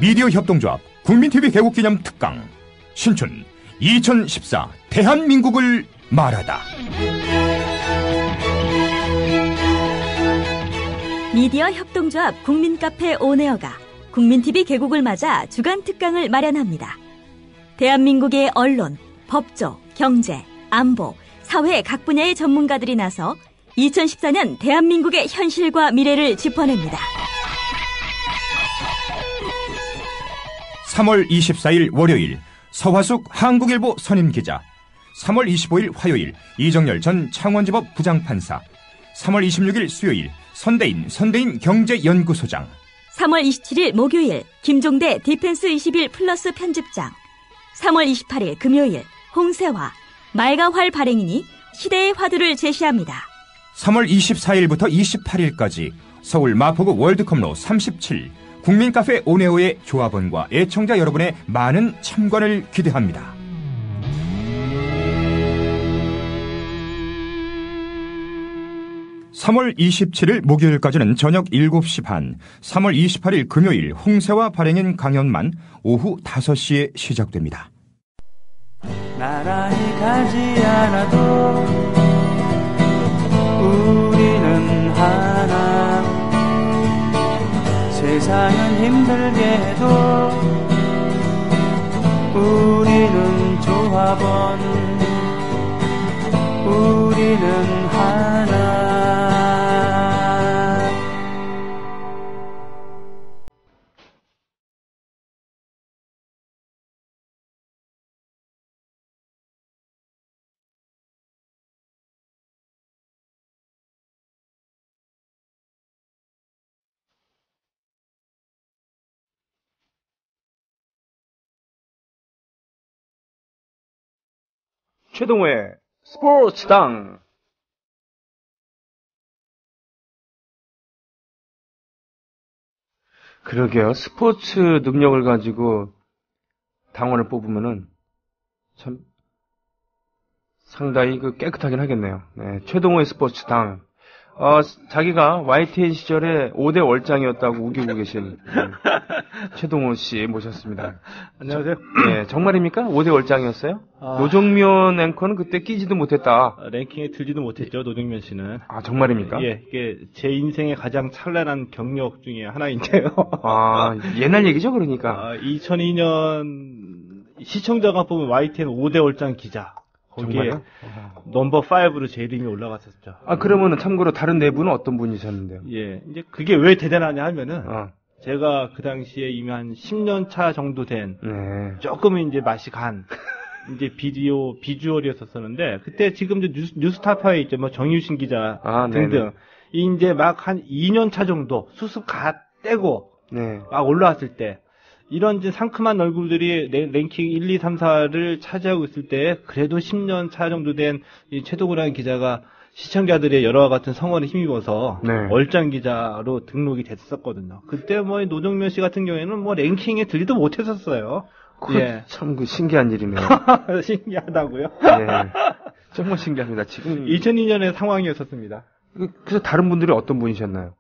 미디어 협동조합 국민TV 개국기념 특강 신춘 2014 대한민국을 말하다. 미디어 협동조합 국민카페 온에어가 국민TV 개국을 맞아 주간 특강을 마련합니다. 대한민국의 언론, 법조, 경제, 안보, 사회 각 분야의 전문가들이 나서 2014년 대한민국의 현실과 미래를 짚어냅니다. 3월 24일 월요일 서화숙 한국일보 선임기자, 3월 25일 화요일 이정열 전 창원지법 부장판사, 3월 26일 수요일 선대인 경제연구소장, 3월 27일 목요일 김종대 디펜스 21 플러스 편집장, 3월 28일 금요일 홍세화 말과 활 발행인이 시대의 화두를 제시합니다. 3월 24일부터 28일까지 서울 마포구 월드컵로 37 국민카페 온에어의 조합원과 애청자 여러분의 많은 참관을 기대합니다. (3월 27일) 목요일까지는 저녁 7시 반, (3월 28일) 금요일 홍세화 발행인 강연만 오후 5시에 시작됩니다. 나라에 가지 않아도 우리는 하나, 세상은 힘들게 해도 우리는 조합원, 우리는 하나. 최동호의 스포츠당. 그러게요. 스포츠 능력을 가지고 당원을 뽑으면은 참 상당히 깨끗하긴 하겠네요. 네, 최동호의 스포츠당. 자기가 YTN 시절에 5대 월장이었다고 우기고 계신 최동호 씨 모셨습니다. 안녕하세요. 네, 정말입니까? 5대 월장이었어요? 노정면 앵커는 그때 끼지도 못했다. 랭킹에 들지도 못했죠, 노정면 씨는. 아, 정말입니까? 예, 이게 제 인생의 가장 찬란한 경력 중에 하나인데요. 아, 옛날 얘기죠, 그러니까. 2002년 시청자가 뽑은 YTN 5대 월장 기자. 거기에 정말요? 넘버 5로 제 이름이 올라갔었죠. 그러면은 참고로 다른 네 분은 어떤 분이셨는데요? 예, 이제 그게 왜 대단하냐 하면은 제가 그 당시에 이미 한 10년 차 정도 된 조금은 이제 맛이 간 이제 비주얼이었었는데, 그때 지금 뉴스타파에 있죠, 뭐 정유신 기자 등등 이제 막 한 2년 차 정도 수습 갓 떼고 막 올라왔을 때, 이런 이제 상큼한 얼굴들이 랭킹 1, 2, 3, 4를 차지하고 있을 때, 그래도 10년 차 정도 된 이 최동호라는 기자가 시청자들의 여러와 같은 성원에 힘입어서 월장 기자로 등록이 됐었거든요. 그때 뭐 노정면 씨 같은 경우에는 뭐 랭킹에 들지도 못했었어요. 예. 참 신기한 일이네요. 신기하다고요? 예. 정말 신기합니다. 지금 2002년의 상황이었었습니다. 그래서 다른 분들이 어떤 분이셨나요?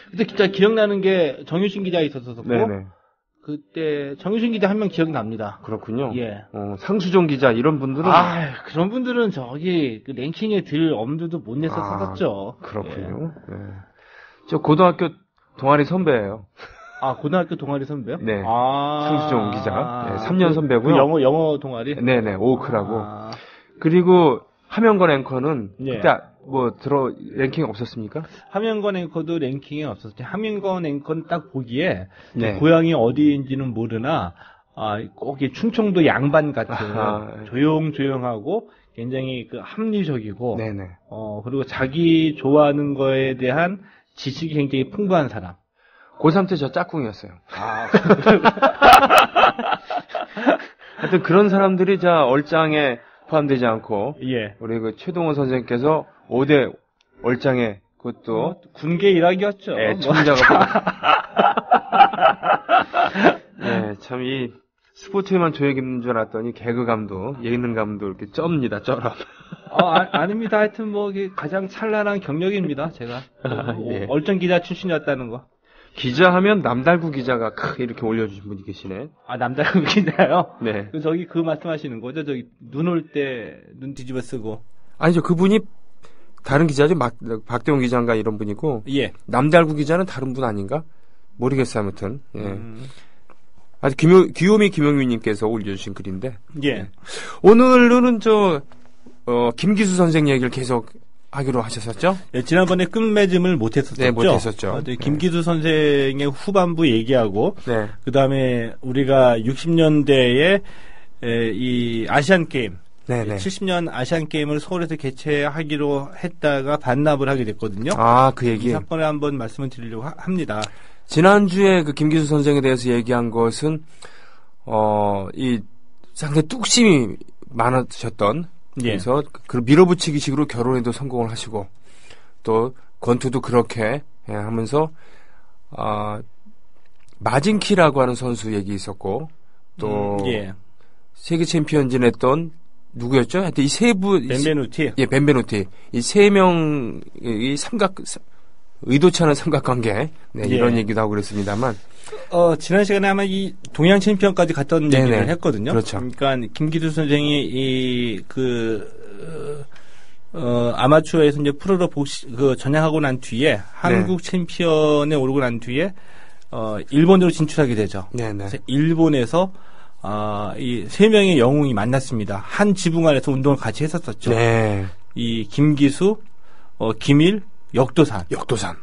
그때 진짜 기억나는 게 정유신 기자 있었었고, 그때 정유신 기자 한 명 기억납니다. 그렇군요. 예. 상수정 기자 이런 분들은 그런 분들은 저기 그 랭킹에 들 엄두도 못 냈었었죠. 그렇군요. 예. 저 고등학교 동아리 선배예요. 고등학교 동아리 선배요? 네. 상수정 기자. 3년 선배고요. 영어 동아리? 네네. 오크라고. 그리고 하명건 앵커는 그때 랭킹 없었습니까? 하명건 앵커도 랭킹에 없었죠. 하명건 앵커는 딱 보기에 고향이 어디인지는 모르나 꼭 충청도 양반 같은 조용조용하고 굉장히 합리적이고 그리고 자기 좋아하는 거에 대한 지식이 굉장히 풍부한 사람. 고3 때 저 짝꿍이었어요. 하여튼 그런 사람들이 얼장에 포함되지 않고 우리 최동호 선생님께서 5대 월장에 그것도 군계 일학이었죠. 청자가 참 이 스포츠에만 조예기 있는 줄 알았더니 개그감도 예능감도 이렇게 쩝니다. 쩔어. 아닙니다. 하여튼 가장 찬란한 경력입니다. 제가 월장 기자 출신이었다는 거. 기자하면 남달구 기자가 이렇게 올려주신 분이 계시네. 아, 남달구 기자요? 네. 저기 그 말씀하시는 거죠? 저기 눈 올 때 눈 뒤집어 쓰고. 아니죠. 그분이 다른 기자죠. 박대웅 기자인가 이런 분이고. 예. 남달구 기자는 다른 분 아닌가? 모르겠어요. 아무튼. 예. 아주 귀요미 김영민님께서 올려주신 글인데. 예. 오늘은 김기수 선생 얘기를 계속 하기로 하셨었죠? 네, 지난번에 끝맺음을 못했었죠. 네, 못했었죠. 김기수 선생의 후반부 얘기하고, 네. 그 다음에 우리가 60년대에 이 아시안 게임, 네네. 70년 아시안 게임을 서울에서 개최하기로 했다가 반납을 하게 됐거든요. 아, 그 얘기. 이 사건에 한번 말씀을 드리려고 합니다. 지난주에 그 김기수 선생에 대해서 얘기한 것은 상당히 뚝심이 많으셨던. 그래서 그 밀어붙이기식으로 결혼에도 성공을 하시고 또 권투도 그렇게 하면서 마진키라고 하는 선수 얘기 있었고 또 세계 챔피언 지냈던 누구였죠? 하여튼 이 세 분 벤베누티. 예, 벤베누티. 이 세 명이 의도치 않은 삼각관계 이런 얘기도 하고 그랬습니다만 지난 시간에 아마 이 동양 챔피언까지 갔던 네네. 얘기를 했거든요. 그렇죠. 그러니까 김기수 선생이 아마추어에서 이제 프로로 전향하고 난 뒤에 한국 챔피언에 오르고 난 뒤에 일본으로 진출하게 되죠. 네네. 그래서 일본에서 이 세 명의 영웅이 만났습니다. 한 지붕 안에서 운동을 같이 했었었죠. 네. 이 김기수, 김일, 역도산.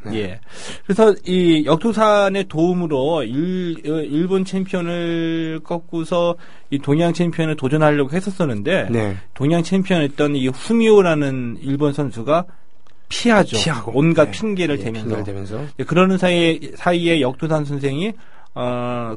네. 예. 그래서 이 역도산의 도움으로 일본 챔피언을 꺾고서 이 동양 챔피언을 도전하려고 했었었는데 동양 챔피언이었던 이 후미오라는 일본 선수가 피하죠. 온갖 핑계를 대면서. 그러는 사이에 역도산 선생이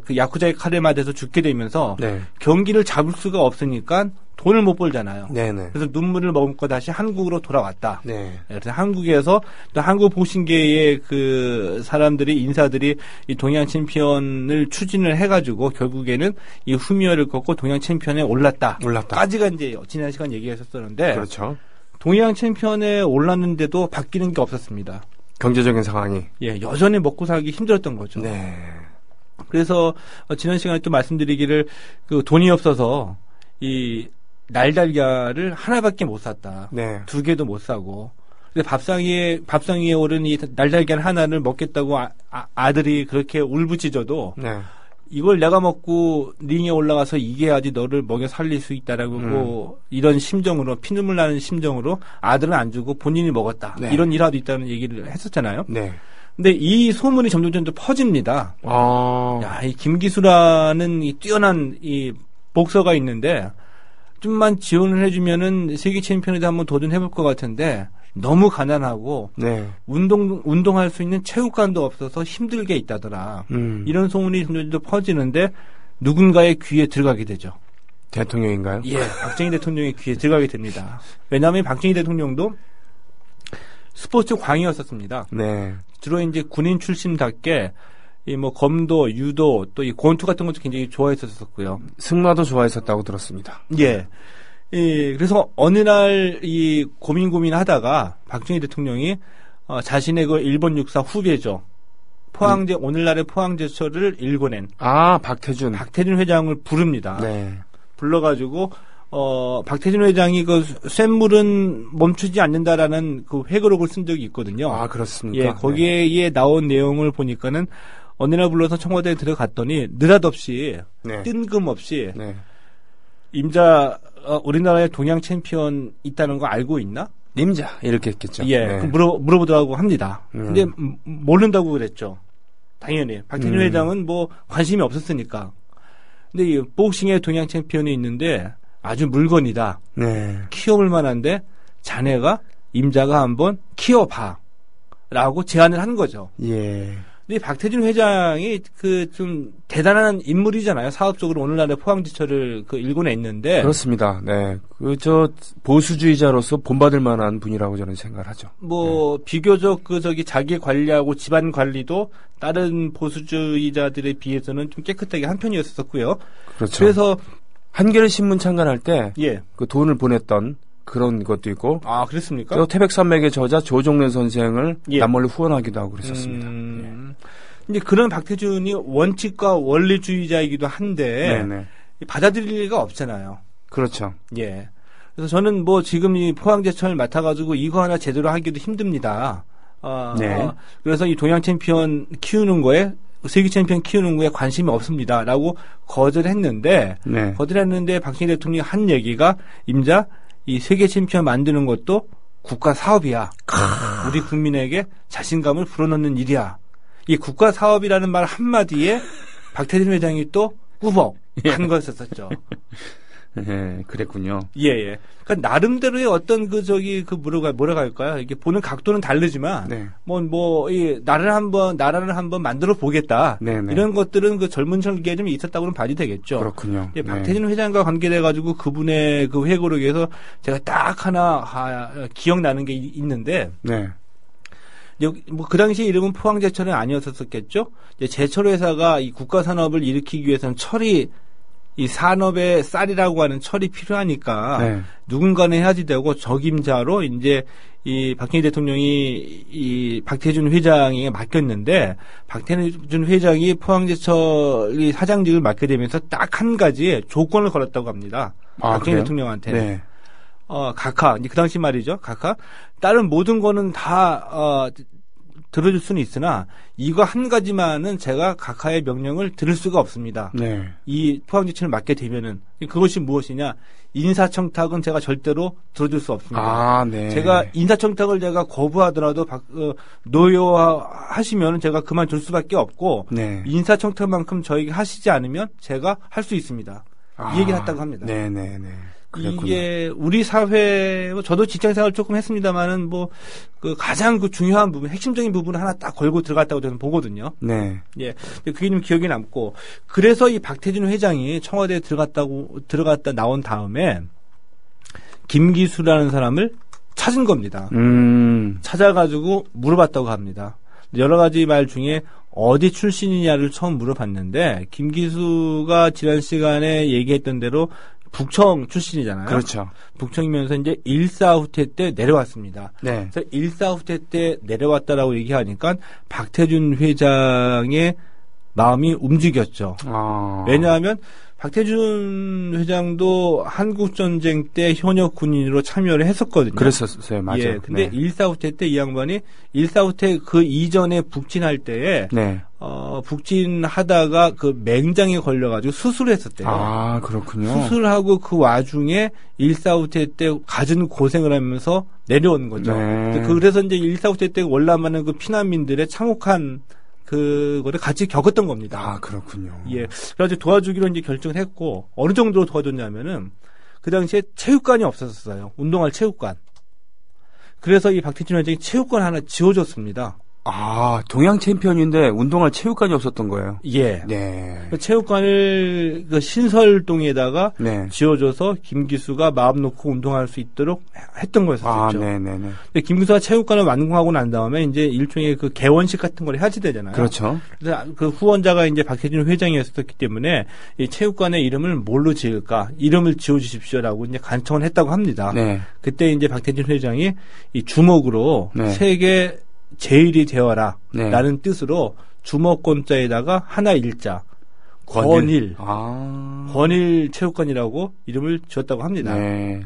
그 야쿠자의 칼에 맞아서 죽게 되면서 경기를 잡을 수가 없으니까 돈을 못 벌잖아요. 그래서 눈물을 머금고 다시 한국으로 돌아왔다. 그래서 한국에서 또 한국 복싱계의 그 인사들이 이 동양 챔피언을 추진을 해가지고 결국에는 이 후미오를 꺾고 동양 챔피언에 올랐다. 까지가 이제 지난 시간 얘기했었는데. 그렇죠. 동양 챔피언에 올랐는데도 바뀌는 게 없었습니다. 경제적인 상황이. 예, 여전히 먹고 살기 힘들었던 거죠. 그래서 지난 시간에 또 말씀드리기를 그 돈이 없어서 이 날달걀을 하나밖에 못 샀다. 두 개도 못 사고. 근데 밥상 위에 오른 이 날달걀 하나를 먹겠다고 아들이 그렇게 울부짖어도 이걸 내가 먹고 링에 올라가서 이겨야지 너를 먹여 살릴 수 있다라고 이런 심정으로 피눈물 나는 심정으로 아들은 안 주고 본인이 먹었다. 이런 일화도 있다는 얘기를 했었잖아요. 근데 이 소문이 점점 퍼집니다. 야, 이 김기수라는 이 뛰어난 이 복서가 있는데 좀만 지원을 해주면은 세계 챔피언에도 한번 도전해볼 것 같은데 너무 가난하고 운동할 수 있는 체육관도 없어서 힘들게 있다더라. 이런 소문이 점점 퍼지는데 누군가의 귀에 들어가게 되죠. 대통령인가요? 예, 박정희 대통령의 귀에 들어가게 됩니다. 왜냐하면 박정희 대통령도 스포츠 광이었었습니다. 주로 이제 군인 출신답게 이 검도, 유도, 또 이 권투 같은 것도 굉장히 좋아했었고요. 승마도 좋아했었다고 들었습니다. 예. 그래서 어느 날 이 고민하다가 박정희 대통령이 자신의 그 일본 육사 후배죠. 오늘날의 포항제철을 일궈낸. 박태준 회장을 부릅니다. 불러가지고 박태준 회장이 그 쇳물은 멈추지 않는다라는 그 회고록을 쓴 적이 있거든요. 그렇습니까? 예, 거기에 나온 내용을 보니까는 어느 날 불러서 청와대에 들어갔더니 느닷없이 뜬금없이 임자 우리나라에 동양 챔피언 있다는 거 알고 있나? 임자 이렇게 했겠죠. 예, 물어보더라고 합니다. 근데 모른다고 그랬죠. 당연히 박태준 회장은 뭐 관심이 없었으니까. 근데 이 복싱에 동양 챔피언이 있는데 아주 물건이다. 키워볼 만한데 자네가 임자가 한번 키워봐라고 제안을 한 거죠. 근데 박태준 회장이 그 좀 대단한 인물이잖아요. 사업적으로 오늘날의 포항지철을 일궈냈는데. 그렇습니다. 보수주의자로서 본받을 만한 분이라고 저는 생각을 하죠. 비교적 자기 관리하고 집안 관리도 다른 보수주의자들에 비해서는 좀 깨끗하게 한 편이었었고요. 그렇죠. 그래서 한겨레 신문 창간할 때 예. 그 돈을 보냈던 그런 것도 있고. 아, 그랬습니까? 또 태백산맥의 저자 조종래 선생을 남몰래 후원하기도 하고 그랬었습니다. 이제 그런 박태준이 원칙과 원리주의자이기도 한데 네네. 받아들일 리가 없잖아요. 그렇죠. 예. 그래서 저는 뭐 지금 이 포항제철 맡아가지고 이거 하나 제대로 하기도 힘듭니다. 네. 그래서 이 동양 챔피언 키우는 거에 세계 챔피언 키우는 거에 관심이 없습니다라고 거절했는데 네. 거절했는데 박정희 대통령이 한 얘기가 임자 이 세계 챔피언 만드는 것도 국가 사업이야. 우리 국민에게 자신감을 불어넣는 일이야. 이 국가 사업이라는 말 한마디에 박태준 회장이 또 꾸벅 한 거였었죠. 예, 그랬군요. 예. 그러니까 나름대로의 어떤 뭐라고 할까요? 이게 보는 각도는 다르지만, 네. 나라를 한번 만들어 보겠다. 네네. 이런 것들은 그 젊은 층에 좀 있었다고는 봐도 되겠죠. 그렇군요. 예, 박태준 회장과 관계돼가지고 그분의 그 회고록에 의해서 제가 딱 하나 기억나는 게 있는데, 네. 그 당시 이름은 포항제철은 아니었었겠죠? 제철 회사가 이 국가 산업을 일으키기 위해서는 이 산업의 쌀이라고 하는 철이 필요하니까 네. 누군가는 해야지 되고 적임자로 이제 이 박정희 대통령이 이 박태준 회장에게 맡겼는데 박태준 회장이 포항제철 사장직을 맡게 되면서 딱 한 가지 조건을 걸었다고 합니다. 박정희 대통령한테. 네. 각하, 이제 그 당시 말이죠. 각하. 다른 모든 거는 다, 들어줄 수는 있으나, 이거 한 가지만은 제가 각하의 명령을 들을 수가 없습니다. 네. 이 포항제철을 맡게 되면은, 그것이 무엇이냐. 인사청탁은 제가 절대로 들어줄 수 없습니다. 아, 네. 제가 인사청탁을 제가 거부하더라도 노여하시면 제가 그만둘 수밖에 없고, 네. 인사청탁만큼 저에게 하시지 않으면 제가 할 수 있습니다. 이 얘기를 했다고 합니다. 네네네. 그랬군요. 이게 우리 사회, 저도 직장생활 조금 했습니다만은 가장 중요한 부분, 핵심적인 부분을 하나 딱 걸고 들어갔다고 저는 보거든요. 네. 예. 그게 좀 기억에 남고. 그래서 이 박태준 회장이 청와대에 들어갔다 나온 다음에 김기수라는 사람을 찾은 겁니다. 찾아가지고 물어봤다고 합니다. 여러 가지 말 중에 어디 출신이냐를 처음 물어봤는데 김기수가 지난 시간에 얘기했던 대로 북청 출신이잖아요. 그렇죠. 북청이면서 이제 일사후퇴 때 내려왔습니다. 네. 그래서 일사후퇴 때 내려왔다라고 얘기하니까 박태준 회장의 마음이 움직였죠. 왜냐하면 박태준 회장도 한국전쟁 때 현역 군인으로 참여를 했었거든요. 그랬었어요. 맞아요. 예. 근데 네. 일사후퇴 때 이 양반이 일사후퇴 그 이전에 북진할 때에 네. 북진하다가 그 맹장에 걸려가지고 수술을 했었대요. 아, 그렇군요. 수술하고 그 와중에 일사후퇴 때 갖은 고생을 하면서 내려온 거죠. 네. 그래서 이제 일사후퇴 때 월남하는 그 피난민들의 참혹한 그거를 같이 겪었던 겁니다. 아, 그렇군요. 예. 그래서 도와주기로 이제 결정을 했고, 어느 정도로 도와줬냐면은, 그 당시에 체육관이 없었어요. 운동할 체육관. 그래서 이 박태준 회장이 체육관 하나 지어줬습니다. 아, 동양 챔피언인데 운동할 체육관이 없었던 거예요? 예. 네. 그 체육관을 그 신설동에다가 네. 지어줘서 김기수가 마음 놓고 운동할 수 있도록 했던 거였었죠. 아, 네네네. 근데 김기수가 체육관을 완공하고 난 다음에 이제 일종의 그 개원식 같은 걸 해야지 되잖아요. 그렇죠. 그래서 그 후원자가 이제 박태준 회장이었기 때문에 이 체육관의 이름을 뭘로 지을까? 이름을 지어주십시오라고 이제 간청을 했다고 합니다. 네. 그때 이제 박태준 회장이 이 주먹으로 네. 세계 제일이 되어라. 네. 라는 뜻으로 주먹권자에다가 하나 일자. 권일. 권일 체육관이라고 이름을 지었다고 합니다. 네.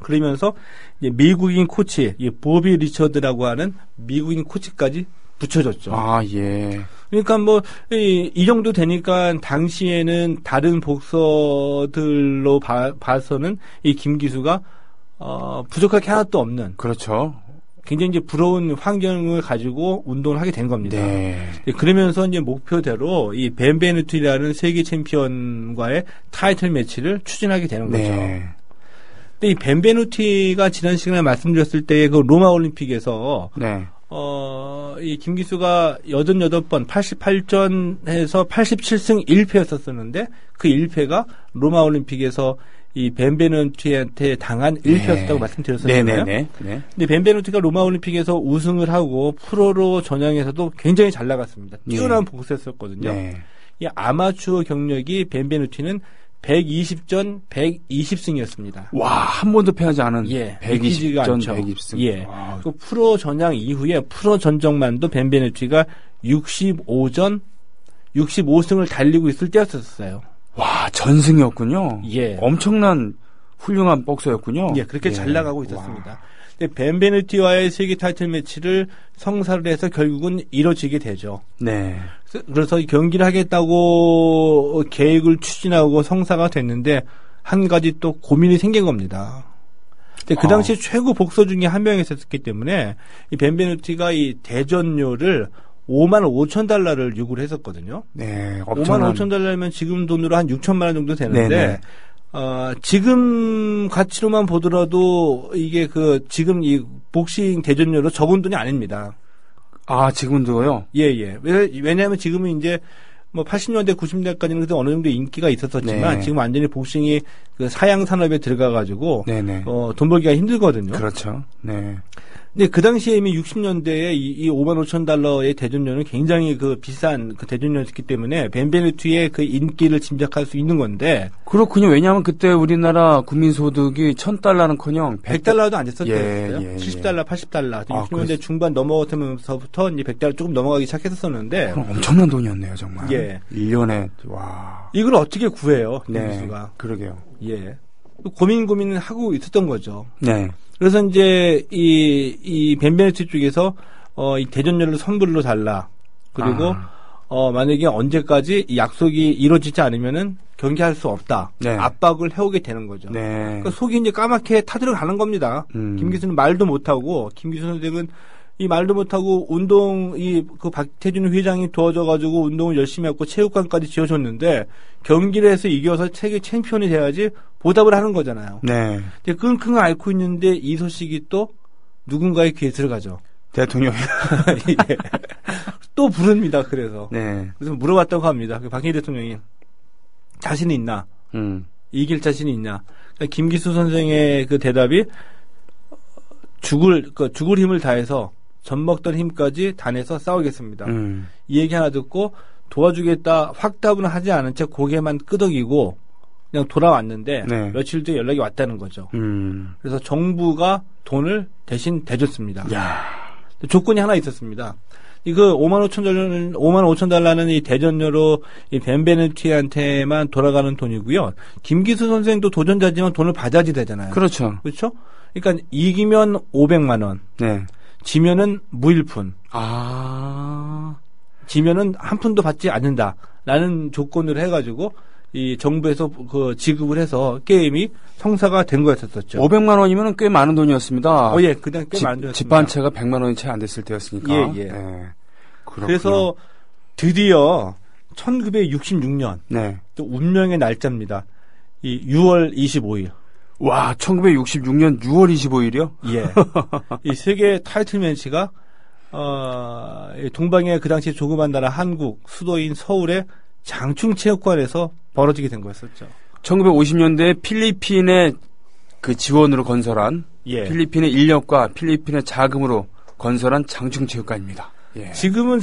그러면서 이제 미국인 코치, 보비 리처드라고 하는 미국인 코치까지 붙여줬죠. 아, 예. 그러니까 이 정도 되니까 당시에는 다른 복서들로 봐서는 이 김기수가 부족할 게 하나도 없는. 그렇죠. 굉장히 이제 부러운 환경을 가지고 운동을 하게 된 겁니다. 네. 그러면서 이제 목표대로 이 벤베누티라는 세계 챔피언과의 타이틀 매치를 추진하게 되는 거죠. 네. 근데 이 벤베누티가 지난 시간에 말씀드렸을 때의 그 로마 올림픽에서 네. 이 김기수가 88번 88전에서 87승 1패였었는데 그 1패가 로마 올림픽에서 이 벤베누티한테 당한 1패였다고 말씀드렸었잖아요. 네네네. 네. 근데 벤베누티가 로마 올림픽에서 우승을 하고 프로로 전향해서도 굉장히 잘 나갔습니다. 뛰어난 복수였었거든요. 네. 이 아마추어 경력이 벤베누티는 120전 120승이었습니다. 와, 한 번도 패하지 않은 예, 120전 120승. 예. 그 프로 전향 이후에 프로 전적만도 벤베누티가 65승을 달리고 있을 때였었어요. 와, 전승이었군요. 예. 엄청난 훌륭한 복서였군요. 예, 그렇게 잘 나가고 있었습니다. 근데 벤베누티와의 세계 타이틀 매치를 성사를 해서 결국은 이뤄지게 되죠. 네. 그래서 경기를 하겠다고 계획을 추진하고 성사가 됐는데 한 가지 또 고민이 생긴 겁니다. 근데 그 당시 최고 복서 중에 한 명이었기 때문에 이 벤베누티가 이 대전료를 55,000달러를 요구를 했었거든요. 네, 엄청난. 55,000달러면 지금 돈으로 한 6천만 원 정도 되는데, 네네. 지금 가치로만 보더라도 이게 지금 이 복싱 대전료로 적은 돈이 아닙니다. 아, 지금도요? 예, 예. 왜냐하면 지금은 이제 뭐 80년대, 90년대까지는 그때 어느 정도 인기가 있었지만, 네. 지금 완전히 복싱이 그 사양 산업에 들어가가지고, 네네. 돈 벌기가 힘들거든요. 그렇죠. 네. 근데 그 당시에 이미 60년대에 이 55,000달러의 대전료는 굉장히 비싼 대전료였기 때문에 벤베누티의 그 인기를 짐작할 수 있는 건데. 그렇군요. 왜냐하면 그때 우리나라 국민소득이 1,000달러는커녕 100달러도 안 됐었어요. 예, 70달러, 80달러. 아, 60년대 중반 넘어서부터 이제 100달러 조금 넘어가기 시작했었는데. 그럼 엄청난 돈이었네요, 정말. 예. 1년에, 와. 이걸 어떻게 구해요, 네. 김기수가. 그러게요. 예. 고민을 하고 있었던 거죠. 네. 그래서 이제 이 벤베누티 쪽에서 이 대전료를 선불로 달라. 그리고 만약에 언제까지 이 약속이 이루어지지 않으면은 경기할 수 없다. 네. 압박을 해오게 되는 거죠. 네. 그러니까 속이 이제 까맣게 타들어가는 겁니다. 김기수는 말도 못하고 김기수 선생은 이 말도 못하고 박태준 회장이 도와줘가지고 운동을 열심히 했고 체육관까지 지어줬는데 경기를 해서 이겨서 세계 챔피언이 돼야지 보답을 하는 거잖아요. 네. 근데 끙끙 앓고 있는데 이 소식이 또 누군가의 귀에 들어가죠. 대통령이. 예. 또 부릅니다. 그래서. 네. 그래서 물어봤다고 합니다. 박근혜 대통령이 자신이 있나? 이길 자신이 있냐? 그러니까 김기수 선생의 그 대답이 죽을 힘을 다해서 젖먹던 힘까지 다내서 싸우겠습니다. 이 얘기 하나 듣고 도와주겠다 확답은 하지 않은 채 고개만 끄덕이고 그냥 돌아왔는데 네. 며칠 뒤에 연락이 왔다는 거죠. 그래서 정부가 돈을 대신 대줬습니다. 야. 조건이 하나 있었습니다. 이거 55,000달러는 이 대전료로 이 벤베누티한테만 돌아가는 돈이고요. 김기수 선생도 도전자지만 돈을 받아야지 되잖아요. 그렇죠. 그렇죠? 그러니까 이기면 500만 원. 네. 지면은 무일푼. 지면은 한 푼도 받지 않는다라는 조건을 해가지고 이 정부에서 지급을 해서 게임이 성사가 된 거였었죠. 500만 원이면 꽤 많은 돈이었습니다. 예, 그냥 꽤 많은 돈이었습니다. 집 한 채가 100만 원이 채 안 됐을 때였으니까. 예. 네. 그래서 드디어 1966년 네. 또 운명의 날짜입니다. 이 6월 25일. 와, 1966년 6월 25일이요? 예. 이 세계 타이틀 매치가 동방의 그 당시 조그만 나라 한국 수도인 서울의 장충체육관에서 벌어지게 된 거였었죠. 1950년대에 필리핀의 그 지원으로 건설한 예. 필리핀의 인력과 필리핀의 자금으로 건설한 장충체육관입니다. 예. 지금은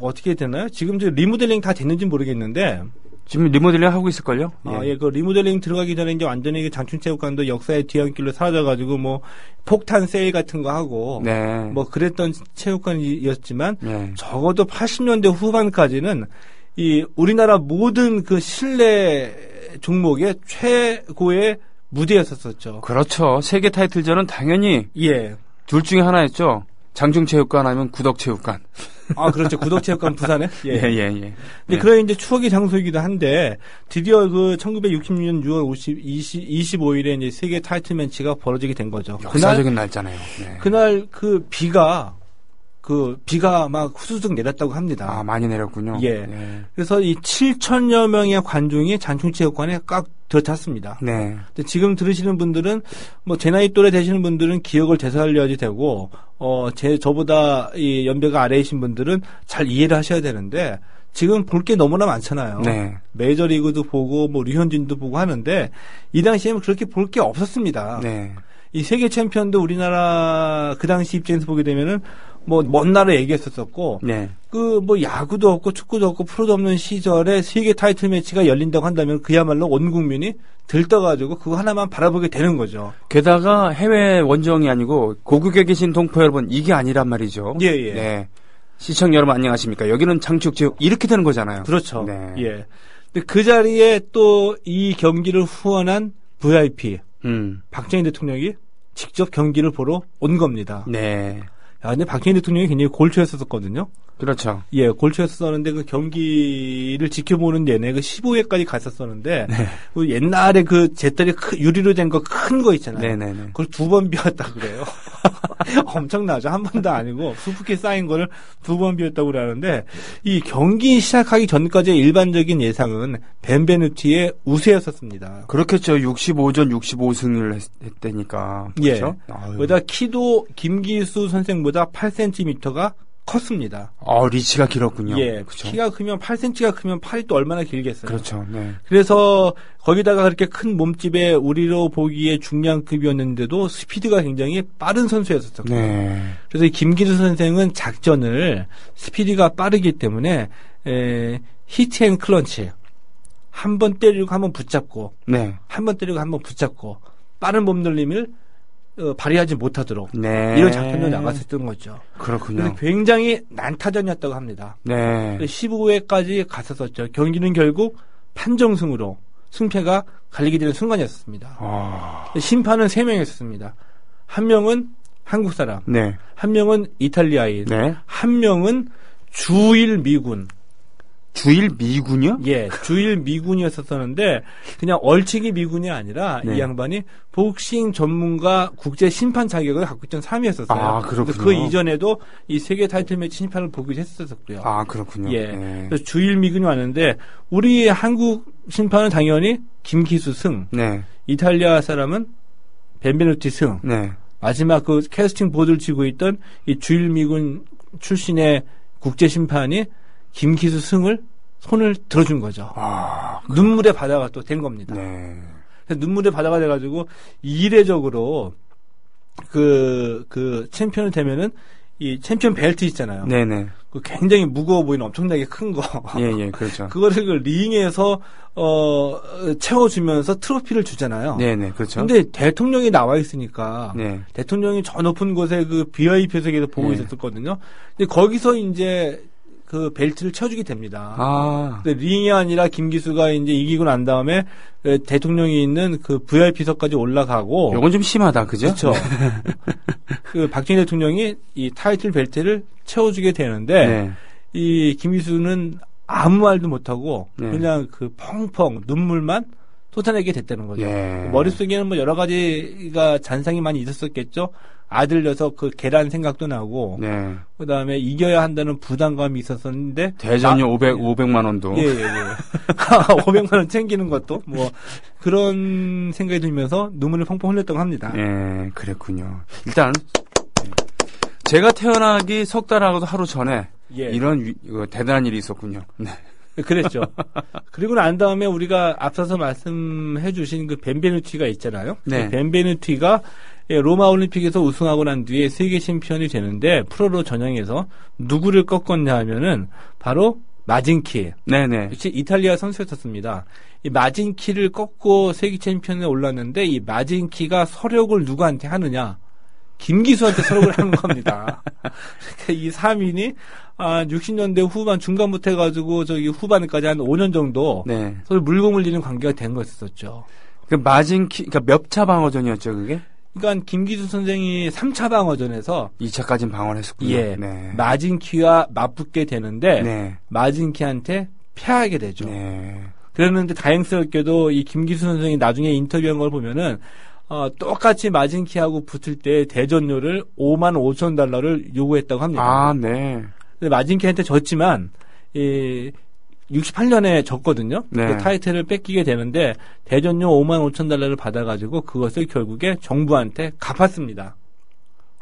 어떻게 되나요? 지금 리모델링 다 됐는지 모르겠는데 지금 리모델링 하고 있을걸요? 예, 그 리모델링 들어가기 전에 이제 완전히 장충체육관도 역사의 뒤안길로 사라져가지고 뭐 폭탄 세일 같은 거 하고 네. 뭐 그랬던 체육관이었지만 네. 적어도 80년대 후반까지는 이 우리나라 모든 그 실내 종목의 최고의 무대였었죠. 그렇죠. 세계 타이틀전은 당연히 예. 둘 중에 하나였죠. 장충체육관 아니면 구덕체육관. 아, 그렇죠. 구덕체육관 부산에? 예. 근데 그런 이제 추억의 장소이기도 한데, 드디어 1966년 6월 25일에 이제 세계 타이틀 매치가 벌어지게 된 거죠. 역사적인 날짜네요. 네. 그날 비가 막 후수둑 내렸다고 합니다. 아, 많이 내렸군요. 예. 네. 그래서 이 7,000여 명의 관중이 장충체육관에 꽉 들어찼습니다. 네. 근데 지금 들으시는 분들은 뭐 제 나이 또래 되시는 분들은 기억을 되살려야지 되고 저보다 이 연배가 아래이신 분들은 잘 이해를 하셔야 되는데 지금 볼 게 너무나 많잖아요. 네. 메이저리그도 보고 뭐 류현진도 보고 하는데 이 당시에는 그렇게 볼 게 없었습니다. 네. 이 세계 챔피언도 우리나라 그 당시 입장에서 보게 되면은 뭐 먼 나라 얘기했었었고 네. 그 뭐 야구도 없고 축구도 없고 프로도 없는 시절에 세계 타이틀 매치가 열린다고 한다면 그야말로 온 국민이 들떠가지고 그거 하나만 바라보게 되는 거죠. 게다가 해외 원정이 아니고 고국에 계신 동포 여러분 이게 아니란 말이죠. 예, 예. 네. 시청 여러분 안녕하십니까? 여기는 장축지역 이렇게 되는 거잖아요. 그렇죠. 네. 예. 근데 그 자리에 또 이 경기를 후원한 VIP 박정희 대통령이 직접 경기를 보러 온 겁니다. 네. 야, 근데 박정희 대통령이 굉장히 골초였었거든요. 그렇죠. 예, 골초였었는데 그 경기를 지켜보는 내내 그 15회까지 갔었었는데 네. 그 옛날에 그 제떨이 유리로 된 거 큰 거 있잖아요. 네네네. 그걸 2번 비웠다 그래요. 엄청나죠. 한 번도 아니고 수북히 쌓인 거를 2번 비웠다고 그러는데 이 경기 시작하기 전까지의 일반적인 예상은 벤베누티의 우세였었습니다. 그렇겠죠. 65전 65승을 했다니까. 그렇죠? 예. 거기다 키도 김기수 선생보다 8cm가 컸습니다. 리치가 길었군요. 예. 그렇죠. 키가 크면 8cm가 크면 팔이 또 얼마나 길겠어요. 그렇죠. 네. 그래서 거기다가 그렇게 큰 몸집에 우리로 보기에 중량급이었는데도 스피드가 굉장히 빠른 선수였었거든요. 네. 그래서 이 김기수 선생은 작전을 스피드가 빠르기 때문에 히트 앤 클런치 한 번 때리고 한 번 붙잡고 네. 한 번 때리고 한 번 붙잡고 빠른 몸놀림을 발휘하지 못하도록 네. 이런 작전을 나갔었던 거죠. 그렇군요. 그래서 굉장히 난타전이었다고 합니다. 네. 15회까지 갔었었죠. 경기는 결국 판정승으로 승패가 갈리게 되는 순간이었습니다. 심판은 3명이었습니다. 한 명은 한국 사람, 네. 한 명은 이탈리아인, 네. 한 명은 주일 미군. 주일 미군이요? 예, 주일 미군이었었는데 그냥 얼치기 미군이 아니라 네. 이 양반이 복싱 전문가 국제 심판 자격을 갖고 있던 사람이었었어요. 아, 그렇군요. 그 이전에도 이 세계 타이틀 매치 심판을 보기도 했었고요. 아, 그렇군요. 예. 네. 그래서 주일 미군이 왔는데 우리 한국 심판은 당연히 김기수 승, 네. 이탈리아 사람은 벤베누티 승, 네. 마지막 그 캐스팅 보드를 치고 있던 이 주일 미군 출신의 국제 심판이 김기수 승을 손을 들어준 거죠. 눈물의 바다가 또 된 겁니다. 네. 그래서 눈물의 바다가 돼가지고 이례적으로 그 챔피언이 되면은 이 챔피언 벨트 있잖아요. 네네. 그 굉장히 무거워 보이는 엄청나게 큰 거. 예, 그렇죠. 그거를 그 링에서 채워주면서 트로피를 주잖아요. 네네, 그렇죠. 근데 대통령이 나와 있으니까 네. 대통령이 저 높은 곳에 그 VIP석에서 보고 네. 있었거든요. 근데 거기서 이제 그 벨트를 채워주게 됩니다. 근데 링이 아니라 김기수가 이제 이기고 난 다음에 대통령이 있는 그 VIP석까지 올라가고. 이건 좀 심하다, 그죠? 그렇죠. 그 박정희 대통령이 이 타이틀 벨트를 채워주게 되는데 네. 이 김기수는 아무 말도 못하고 네. 그냥 그 펑펑 눈물만 쏟아내게 됐다는 거죠. 예. 머릿속에는 뭐 여러 가지가 잔상이 많이 있었겠죠. 아들 녀석 그 계란 생각도 나고, 네. 그 다음에 이겨야 한다는 부담감이 있었었는데. 대전료 500만 원도. 예. 500만 원 챙기는 것도, 뭐, 그런 생각이 들면서 눈물을 펑펑 흘렸다고 합니다. 예, 그랬군요. 일단, 제가 태어나기 석 달하고도 하루 전에, 예. 이런 대단한 일이 있었군요. 네. 그랬죠. 그리고 난 다음에 우리가 앞서서 말씀해 주신 그 벤베누티가 있잖아요. 네. 그 벤베누티가 로마 올림픽에서 우승하고 난 뒤에 세계 챔피언이 되는데 프로로 전향해서 누구를 꺾었냐 하면은 바로 마진키. 네네. 역시 이탈리아 선수였었습니다. 이 마진키를 꺾고 세계 챔피언에 올랐는데 이 마진키가 서력을 누구한테 하느냐? 김기수한테 서력을 하는 겁니다. 이 3인이 60년대 후반 중간부터 해가지고 저기 후반까지 한 5년 정도 네. 서로 물고 물리는 관계가 된 거였었죠. 그 마진키, 그러니까 몇 차 방어전이었죠, 그게? 그러니까 김기수 선생이 3차 방어전에서 2차까지는 방어를 했었군요. 예, 네. 마진키와 맞붙게 되는데 네. 마진키한테 패하게 되죠. 네. 그랬는데 다행스럽게도 이 김기수 선생이 나중에 인터뷰한 걸 보면은 똑같이 마진키하고 붙을 때 대전료를 $55,000를 요구했다고 합니다. 아, 네. 근데 마진키한테 졌지만 68년에 졌거든요. 네. 그 타이틀을 뺏기게 되는데 대전료 $55,000를 받아가지고 그것을 결국에 정부한테 갚았습니다.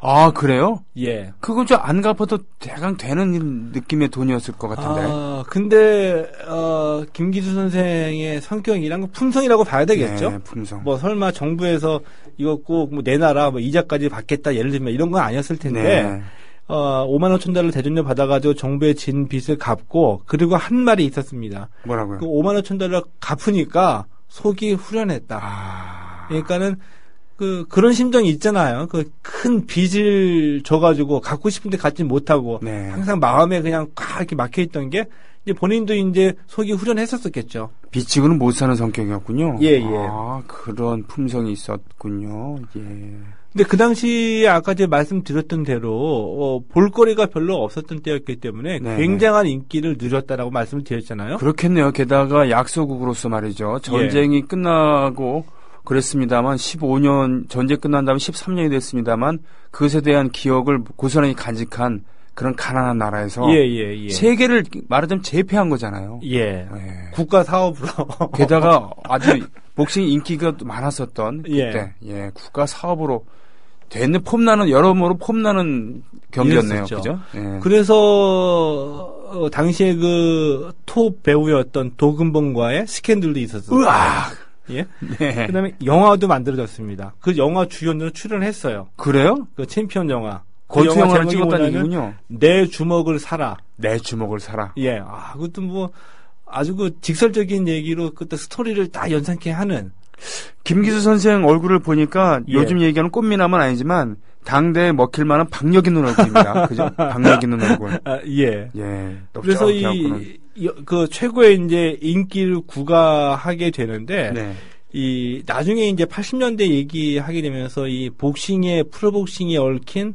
아, 그래요? 예. 그거 좀 안 갚아도 대강 되는 느낌의 돈이었을 것 같은데. 근데, 김기수 선생의 성격이란 건 품성이라고 봐야 되겠죠? 네, 품성. 뭐 설마 정부에서 이거 꼭 뭐 내놔라, 뭐 이자까지 받겠다, 예를 들면 이런 건 아니었을 텐데, 네. 5만 5천 달러 대존료 받아가지고 정부에 진 빚을 갚고, 그리고 한 말이 있었습니다. 뭐라고요? 그 5만 5천 달러 갚으니까 속이 후련했다. 그러니까는 그런 심정이 있잖아요. 그 큰 빚을 져가지고 갖고 싶은데 갖지 못하고 네. 항상 마음에 그냥 꽉 이렇게 막혀있던 게 이제 본인도 이제 속이 후련했었겠죠. 빚지고는 못 사는 성격이었군요. 예. 아, 그런 품성이 있었군요. 예. 근데 그 당시에 아까 제가 말씀드렸던 대로 볼거리가 별로 없었던 때였기 때문에 네. 굉장한 인기를 누렸다라고 말씀을 드렸잖아요. 그렇겠네요. 게다가 약소국으로서 말이죠. 전쟁이 끝나고 그랬습니다만 15년 전쟁 끝난 다음에 13년이 됐습니다만 그것에 대한 기억을 고스란히 간직한 그런 가난한 나라에서 예. 세계를 말하자면 제패한 거잖아요. 예. 국가 사업으로 게다가 아주 복싱 인기가 많았었던 그때 예. 국가 사업으로 되는 여러모로 폼나는 경기였네요. 그죠? 예. 그래서 당시에 그 톱 배우였던 도금봉과의 스캔들도 있었어요. 으악! 예. 네. 그다음에 영화도 만들어졌습니다. 그 영화 주연으로 출연했어요. 그래요? 그 챔피언 영화. 권투 영화를 제목이 찍었다는 뭐냐면 얘기군요. 내 주먹을 사라. 내 주먹을 사라. 예. 그것도 뭐 아주 그 직설적인 얘기로 그때 스토리를 다 연상케 하는. 김기수 선생 얼굴을 보니까 예. 요즘 얘기하는 꽃미남은 아니지만 당대에 먹힐 만한 박력 있는 얼굴입니다. 그죠? 박력 있는 얼굴. 예. 예. 그래서 그 최고의 이제 인기를 구가하게 되는데 네. 나중에 이제 80년대 얘기하게 되면서 프로복싱에 얽힌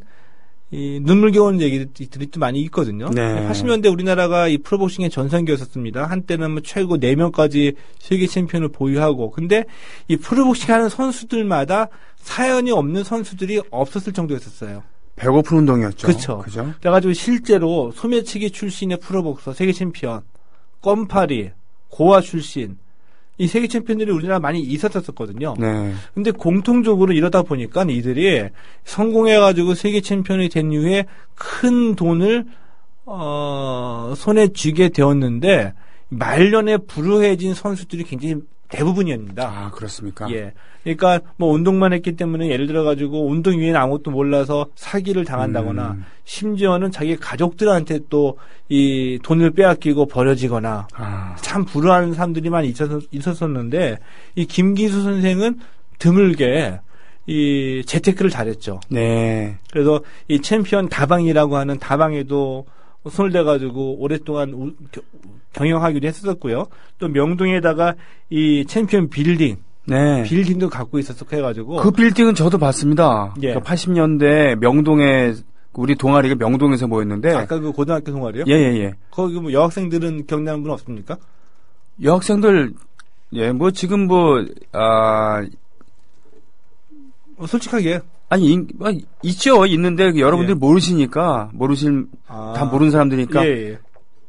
눈물겨운 얘기들이 또 많이 있거든요. 네. 80년대 우리나라가 이 프로복싱의 전성기였었습니다. 한때는 뭐 최고 4명까지 세계 챔피언을 보유하고, 근데 이 프로복싱 하는 선수들마다 사연이 없는 선수들이 없었을 정도였었어요. 배고픈 운동이었죠. 그렇죠. 그죠? 그래가지고 실제로 소매치기 출신의 프로복서, 세계 챔피언, 껌파리, 고아 출신, 이 세계 챔피언들이 우리나라 많이 있었었거든요. 네. 근데 공통적으로 이러다 보니까 이들이 성공해가지고 세계 챔피언이 된 이후에 큰 돈을, 손에 쥐게 되었는데, 말년에 불우해진 선수들이 굉장히 대부분이었습니다. 아, 그렇습니까? 예. 그러니까 뭐 운동만 했기 때문에 예를 들어 가지고 운동 이외에는 아무것도 몰라서 사기를 당한다거나 심지어는 자기 가족들한테 또 이 돈을 빼앗기고 버려지거나 참 불우한 사람들이 많이 있었었는데 이 김기수 선생은 드물게 이 재테크를 잘했죠. 네. 그래서 이 챔피언 다방이라고 하는 다방에도 손을 대가지고 오랫동안 경영하기도 했었고요. 또 명동에다가 이 챔피언 빌딩도 갖고 있었고 해가지고 그 빌딩은 저도 봤습니다. 예. 80년대 명동에 우리 동아리가 명동에서 모였는데 아까 그 고등학교 동아리요? 예. 거기 뭐 여학생들은 기억나는 분 없습니까? 여학생들 뭐 지금 솔직하게 있죠. 있는데 여러분들이 모르시니까 다 모르는 사람들이니까 예.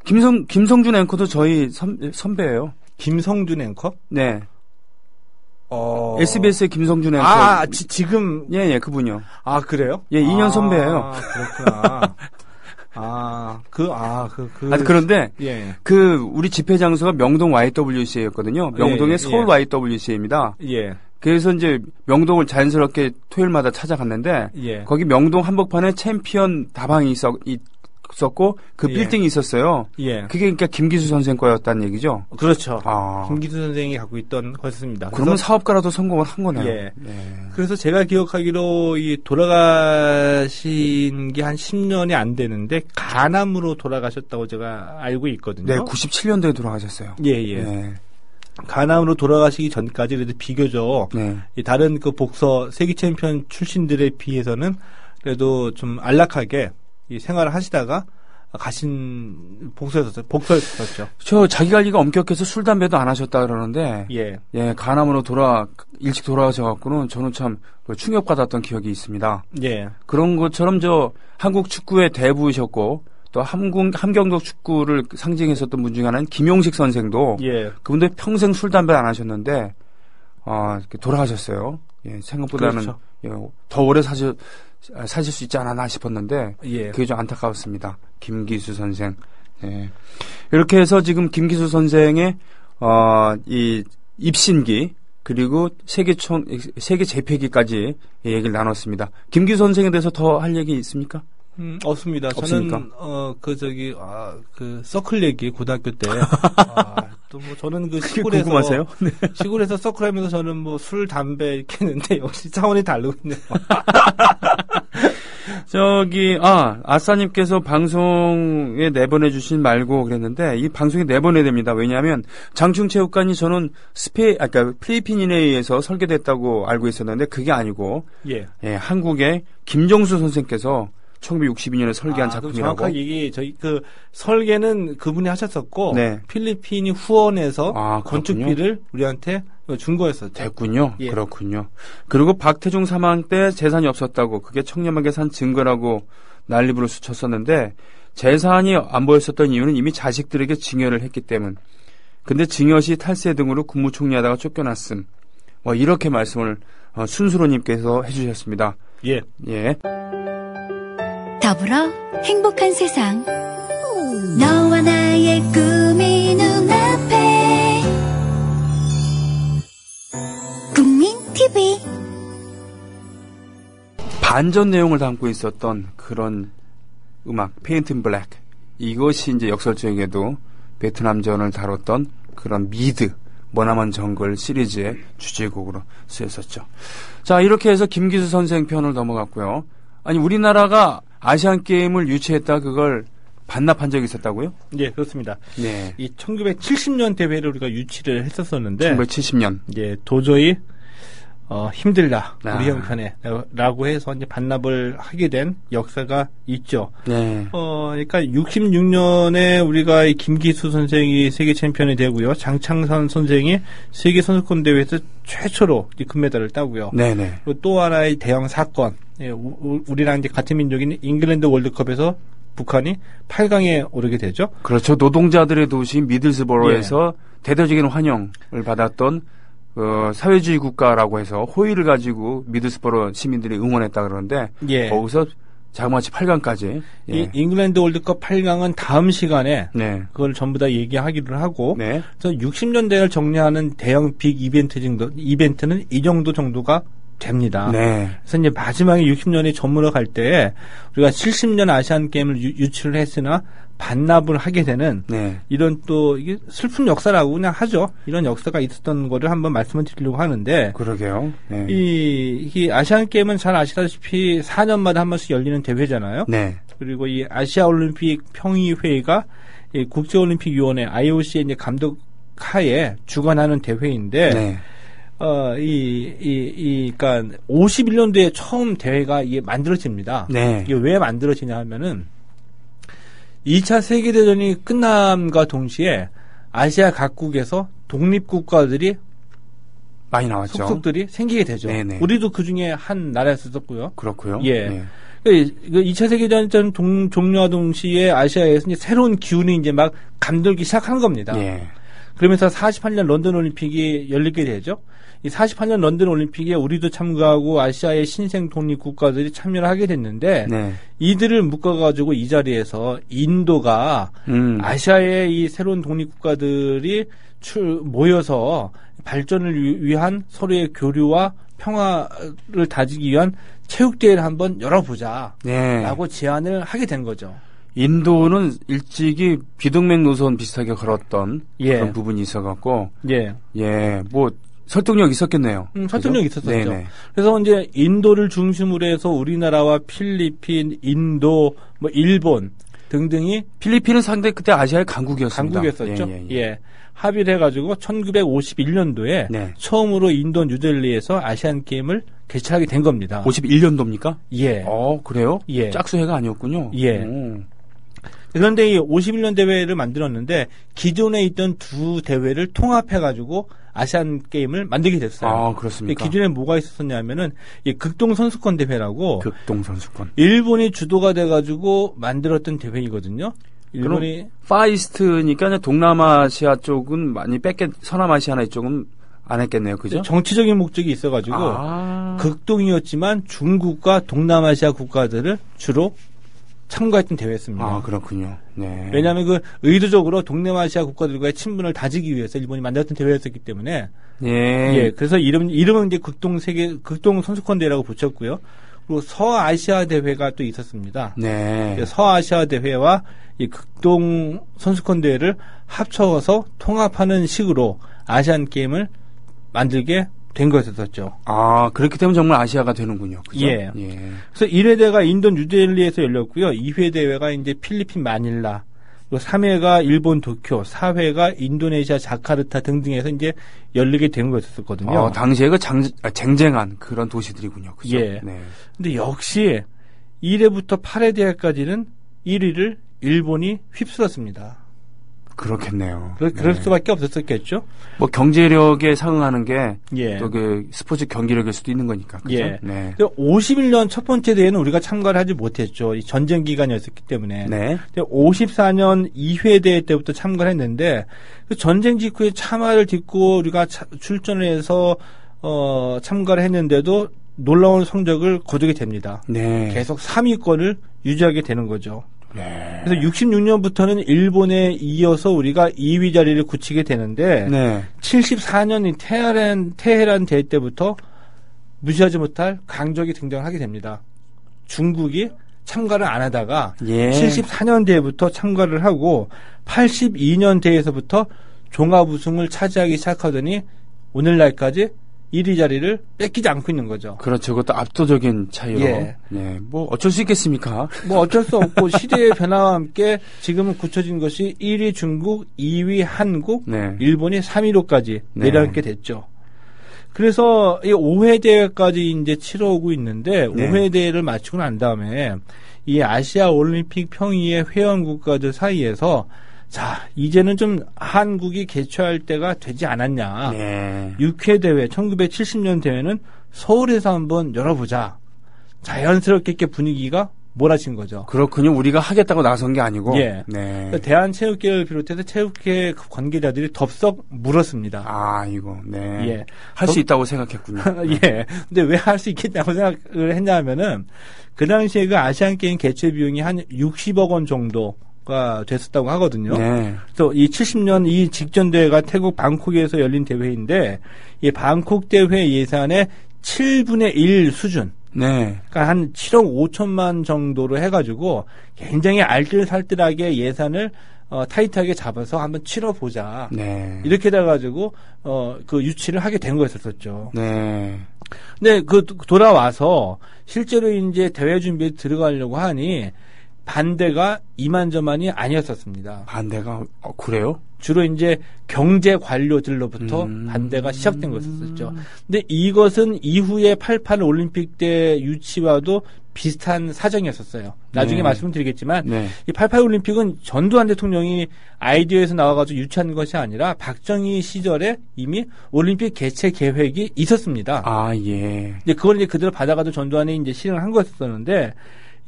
김성준 앵커도 저희 선배예요. 김성준 앵커? 네. SBS의 김성준 앵커. 지금. 예, 그분이요. 아, 그래요? 예, 2년 선배예요. 그렇구나. 그런데, 예. 우리 집회 장소가 명동 YWCA였거든요. 명동의 서울 YWCA입니다. 예. 그래서 이제 명동을 자연스럽게 토요일마다 찾아갔는데, 예. 거기 명동 한복판에 챔피언 다방이 있었고, 그 빌딩이 있었어요. 예. 그게 그러니까 김기수 선생 거였다는 얘기죠? 그렇죠. 김기수 선생이 갖고 있던 거였습니다. 그러면 사업가라도 성공을 한 거네요. 예. 그래서 제가 기억하기로 돌아가신 게 한 10년이 안 되는데, 간암으로 돌아가셨다고 제가 알고 있거든요. 네, 97년도에 돌아가셨어요. 예. 네. 간암으로 돌아가시기 전까지 그래도 비교적, 다른 그 세계 챔피언 출신들에 비해서는 그래도 좀 안락하게 이 생활을 하시다가 복서였었죠. 자기 관리가 엄격해서 술, 담배도 안 하셨다 그러는데, 간암으로 일찍 돌아가셔갖고는 저는 참 충격받았던 기억이 있습니다. 예. 그런 것처럼 한국 축구의 대부이셨고, 또 함경도 축구를 상징했었던 분 중에 하나는 김용식 선생도, 그분도 평생 술, 담배 안 하셨는데, 돌아가셨어요. 예, 생각보다는 그렇죠. 예, 더 오래 사실 수 있지 않았나 싶었는데 예. 그게 좀 안타까웠습니다. 김기수 선생. 예. 이렇게 해서 지금 김기수 선생의 이 입신기 그리고 세계 재패기까지 얘기를 나눴습니다. 김기수 선생에 대해서 더 할 얘기 있습니까? 없습니다. 없습니까? 저는 서클 얘기 고등학교 때 또 뭐 저는 그 시골에서 궁금하세요? 네. 시골에서 서클하면서 저는 뭐 술 담배 이렇게 했는데 역시 차원이 다르고 있네요. 아싸님께서 방송에 내보내주신 말고 그랬는데, 이 방송에 내보내야 됩니다. 왜냐하면, 장충체육관이 저는 필리핀인에 의해서 설계됐다고 알고 있었는데, 그게 아니고, 예, 한국의 김정수 선생께서 1962년에 설계한 작품이라고. 정확하게 저희 설계는 그분이 하셨었고, 네. 필리핀이 후원해서 그렇군요. 건축비를 우리한테 준 거였었죠. 됐군요. 예. 그렇군요. 그리고 박태중 사망 때 재산이 없었다고, 그게 청렴하게 산 증거라고 난리부를 쳤었는데, 재산이 안 보였었던 이유는 이미 자식들에게 증여를 했기 때문. 근데 증여 시 탈세 등으로 국무총리하다가 쫓겨났음. 이렇게 말씀을 순수로님께서 해주셨습니다. 예. 예. 더불어 행복한 세상. 너와 나의 꿈이 눈앞에. 국민 TV. 반전 내용을 담고 있었던 그런 음악, 페인트 인 블랙. 이것이 이제 역설적에도 베트남전을 다뤘던 그런 미드, 머나먼 정글 시리즈의 주제곡으로 쓰였었죠. 자, 이렇게 해서 김기수 선생 편을 넘어갔고요. 아니, 우리나라가 아시안 게임을 유치했다, 그걸 반납한 적이 있었다고요? 예, 그렇습니다. 네. 이 1970년 대회를 우리가 유치를 했었었는데, 1970년. 예, 도저히 힘들다, 아. 우리 형편에라고 해서 이제 반납을 하게 된 역사가 있죠. 네. 그러니까 66년에 우리가 이 김기수 선생이 세계 챔피언이 되고요, 장창선 선생이 세계 선수권 대회에서 최초로 이 금메달을 따고요. 네네. 그리고 또 하나의 대형 사건, 예, 우리랑 이제 같은 민족인 잉글랜드 월드컵에서 북한이 8강에 오르게 되죠. 그렇죠. 노동자들의 도시 미들스버로에서 대대적인 환영을 받았던 사회주의 국가라고 해서 호의를 가지고 미들스버로 시민들이 응원했다 그러는데, 예. 거기서 자그마치 8강까지. 예. 이 잉글랜드 월드컵 8강은 다음 시간에 네. 그걸 전부 다 얘기하기를 하고, 네. 그래서 60년대를 정리하는 대형 빅 이벤트는 이 정도가 됩니다. 네. 그래서 이제 마지막에 60년이 저물어 갈 때 우리가 70년 아시안 게임을 유치를 했으나 반납을 하게 되는, 네. 이런 또 이게 슬픈 역사라고 그냥 하죠. 이런 역사가 있었던 거를 한번 말씀을 드리려고 하는데, 그러게요. 네. 이 아시안 게임은 잘 아시다시피 4년마다 한 번씩 열리는 대회잖아요. 네. 그리고 이 아시아 올림픽 평의회가 이 국제올림픽위원회 IOC의 이제 감독 하에 주관하는 대회인데, 네. 그러니까 51년도에 처음 대회가 이게 만들어집니다. 네. 이게 왜 만들어지냐 하면은 2차 세계대전이 끝남과 동시에 아시아 각국에서 독립국가들이 많이 나왔죠. 속속들이 생기게 되죠. 네네. 우리도 그 중에 한 나라였었고요. 그렇고요. 예. 네. 그 2차 세계대전 종료와 동시에 아시아에서 이제 새로운 기운이 이제 막 감돌기 시작한 겁니다. 예. 그러면서 48년 런던 올림픽이 열리게 되죠. 이 48년 런던 올림픽에 우리도 참가하고 아시아의 신생 독립 국가들이 참여를 하게 됐는데, 네. 이들을 묶어가지고 이 자리에서 인도가 아시아의 이 새로운 독립 국가들이 모여서 발전을 위한 서로의 교류와 평화를 다지기 위한 체육대회를 한번 열어보자. 네. 라고 제안을 하게 된 거죠. 인도는 일찍이 비동맹 노선 비슷하게 걸었던 예. 그런 부분이 있어갖고, 예. 예, 뭐 설득력 있었겠네요. 설득력 그죠? 있었었죠. 네네. 그래서 이제 인도를 중심으로 해서 우리나라와 필리핀, 인도, 뭐 일본 등등이 필리핀은 상당히 그때 아시아의 강국이었습니다. 강국이었었죠. 예, 예, 예. 예. 합의를 해가지고 1951년도에 네. 처음으로 인도 뉴델리에서 아시안 게임을 개최하게 된 겁니다. 51년도입니까? 예. 그래요? 예. 짝수해가 아니었군요. 예. 그런데 이 51년 대회를 만들었는데 기존에 있던 두 대회를 통합해가지고 아시안 게임을 만들게 됐어요. 아, 그렇습니까? 기존에 뭐가 있었냐면은 이 극동 선수권 대회라고 극동 선수권. 일본이 주도가 돼가지고 만들었던 대회이거든요. 일본이 파이스트니까 동남아시아 쪽은 많이 서남아시아나 이쪽은 안 했겠네요, 그죠? 정치적인 목적이 있어가지고 극동이었지만 중국과 동남아시아 국가들을 주로 참가했던 대회였습니다. 아, 그렇군요. 네. 왜냐하면 그 의도적으로 동남아시아 국가들과의 친분을 다지기 위해서 일본이 만들었던 대회였기 때문에 예, 그래서 이름은 이제 극동 선수권 대회라고 붙였고요. 그리고 서아시아 대회가 또 있었습니다. 네. 서아시아 대회와 이 극동 선수권 대회를 합쳐서 통합하는 식으로 아시안 게임을 만들게 된 거였었죠. 아, 그렇기 때문에 정말 아시아가 되는군요. 그죠? 예. 그래서 1회 대회가 인도 뉴델리에서 열렸고요. 2회 대회가 이제 필리핀 마닐라, 또 3회가 일본 도쿄, 4회가 인도네시아 자카르타 등등에서 이제 열리게 된 거였었거든요. 당시에 그 쟁쟁한 그런 도시들이군요. 그죠? 예. 네. 근데 역시 1회부터 8회 대회까지는 1위를 일본이 휩쓸었습니다. 그렇겠네요. 그럴 수밖에 없었겠죠. 뭐 경제력에 상응하는 게 예. 또 그 스포츠 경기력일 수도 있는 거니까. 그죠? 예. 네. 51년 첫 번째 대회는 우리가 참가를 하지 못했죠. 이 전쟁 기간이었기 때문에. 네. 54년 2회 대회 때부터 참가를 했는데 그 전쟁 직후에 참화를 딛고 우리가 출전을 해서 참가를 했는데도 놀라운 성적을 거두게 됩니다. 네. 계속 3위권을 유지하게 되는 거죠. 네. 그래서 66년부터는 일본에 이어서 우리가 2위 자리를 굳히게 되는데 네. 74년 테헤란 대회 때부터 무시하지 못할 강적이 등장하게 됩니다. 중국이 참가를 안 하다가 74년 대회부터 참가를 하고 82년 대회에서부터 종합 우승을 차지하기 시작하더니 오늘날까지 1위 자리를 뺏기지 않고 있는 거죠. 그렇죠. 그것도 압도적인 차이로. 예. 네. 뭐 어쩔 수 있겠습니까? 뭐 어쩔 수 없고 시대의 변화와 함께 지금은 굳혀진 것이 1위 중국, 2위 한국, 네. 일본이 3위로까지 내려앉게 됐죠. 그래서 이 5회 대회까지 이제 치러오고 있는데 5회 대회를 마치고 난 다음에 이 아시아 올림픽 평의회 회원 국가들 사이에서 자, 이제는 좀 한국이 개최할 때가 되지 않았냐. 네. 6회 대회, 1970년 대회는 서울에서 한번 열어보자. 자연스럽게 이렇게 분위기가 몰아친 거죠. 그렇군요. 우리가 하겠다고 나선 게 아니고. 예. 네. 대한체육회를 비롯해서 체육회 관계자들이 덥석 물었습니다. 아, 이거. 네. 예. 할 수 있다고 생각했군요. 예. 근데 왜 할 수 있겠냐고 생각을 했냐면은 그 당시에 그 아시안 게임 개최 비용이 한 60억 원 정도 가 됐었다고 하거든요. 네. 그래서 이 70년 이 직전 대회가 태국 방콕에서 열린 대회인데 이 방콕 대회 예산의 7분의 1 수준. 네. 그러니까 한 7억 5천만 정도로 해가지고 굉장히 알뜰살뜰하게 예산을 타이트하게 잡아서 한번 치러보자. 네. 이렇게 돼가지고 그 유치를 하게 된 거였었죠. 네. 근데 돌아와서 실제로 이제 대회 준비에 들어가려고 하니 반대가 이만저만이 아니었었습니다. 반대가 그래요? 주로 이제 경제 관료들로부터 반대가 시작된 것이었죠. 근데 이것은 이후에 88 올림픽 때 유치와도 비슷한 사정이었었어요. 나중에 말씀드리겠지만 이 88 올림픽은 전두환 대통령이 아이디어에서 나와가지고 유치한 것이 아니라 박정희 시절에 이미 올림픽 개최 계획이 있었습니다. 아, 예. 이제 그걸 이제 그대로 받아가지고 전두환이 이제 실행을 한 거였었는데